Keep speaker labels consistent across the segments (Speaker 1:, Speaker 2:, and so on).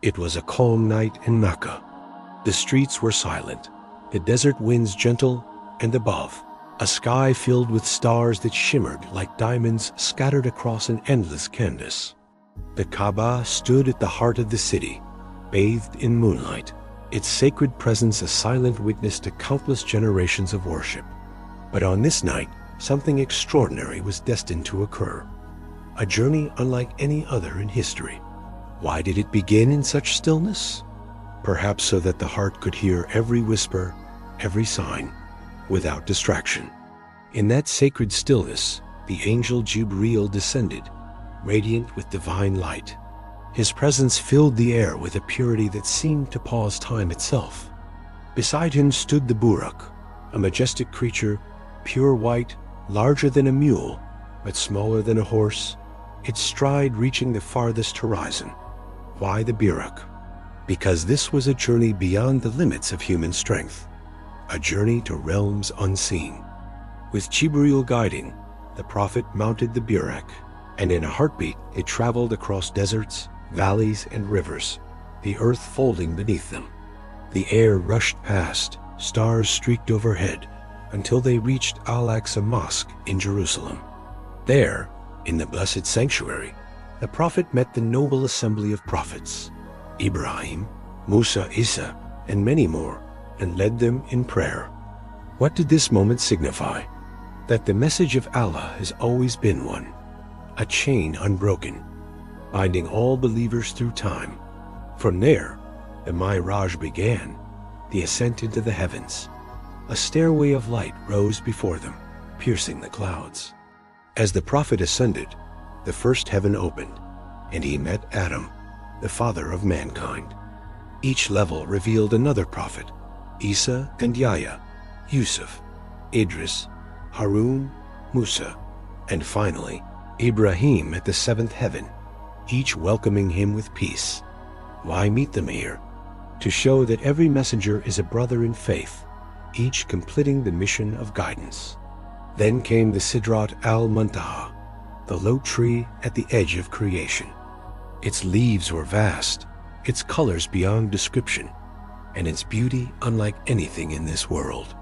Speaker 1: It was a calm night in Mecca. The streets were silent, the desert winds gentle, and above, a sky filled with stars that shimmered like diamonds scattered across an endless canvas. The Kaaba stood at the heart of the city, bathed in moonlight, its sacred presence a silent witness to countless generations of worship. But on this night, something extraordinary was destined to occur. A journey unlike any other in history. Why did it begin in such stillness? Perhaps so that the heart could hear every whisper, every sign, without distraction. In that sacred stillness, the angel Jibreel descended, radiant with divine light. His presence filled the air with a purity that seemed to pause time itself. Beside him stood the Buraq, a majestic creature, pure white, larger than a mule, but smaller than a horse, its stride reaching the farthest horizon. Why the Buraq? Because this was a journey beyond the limits of human strength, a journey to realms unseen. With Jibreel guiding, the Prophet mounted the Buraq, and in a heartbeat it traveled across deserts, valleys, and rivers, the earth folding beneath them. The air rushed past, stars streaked overhead, until they reached Al-Aqsa Mosque in Jerusalem. There, in the blessed sanctuary, the Prophet met the noble assembly of prophets, Ibrahim, Musa, Isa, and many more, and led them in prayer. What did this moment signify? That the message of Allah has always been one, a chain unbroken, binding all believers through time. From there, the Mi'raj began, the ascent into the heavens. A stairway of light rose before them, piercing the clouds. As the Prophet ascended, the first heaven opened, and he met Adam, the father of mankind. Each level revealed another prophet, Isa and Yahya, Yusuf, Idris, Harun, Musa, and finally, Ibrahim at the seventh heaven, each welcoming him with peace. Why meet them here? To show that every messenger is a brother in faith, each completing the mission of guidance. Then came the Sidrat al-Muntaha, the low tree at the edge of creation. Its leaves were vast, its colors beyond description, and its beauty unlike anything in this world.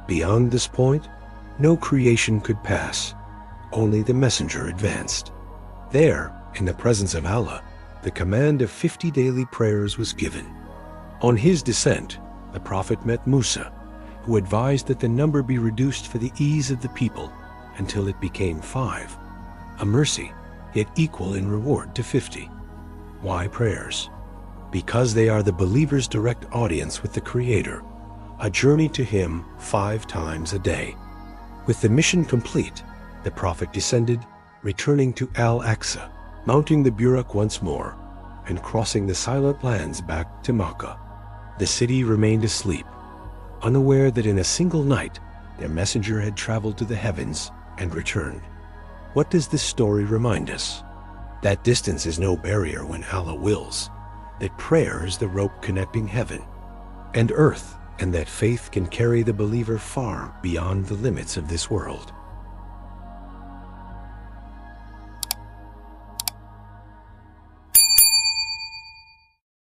Speaker 1: Beyond this point, no creation could pass, only the messenger advanced. There, in the presence of Allah, the command of 50 daily prayers was given. On his descent, the Prophet met Musa, who advised that the number be reduced for the ease of the people until it became 5, a mercy, yet equal in reward to 50. Why prayers? Because they are the believer's direct audience with the Creator, a journey to Him 5 times a day. With the mission complete, the Prophet descended, returning to Al-Aqsa, mounting the Buraq once more, and crossing the silent lands back to Makkah. The city remained asleep, unaware that in a single night, their messenger had traveled to the heavens and returned. What does this story remind us? That distance is no barrier when Allah wills, that prayer is the rope connecting heaven and earth, and that faith can carry the believer far beyond the limits of this world.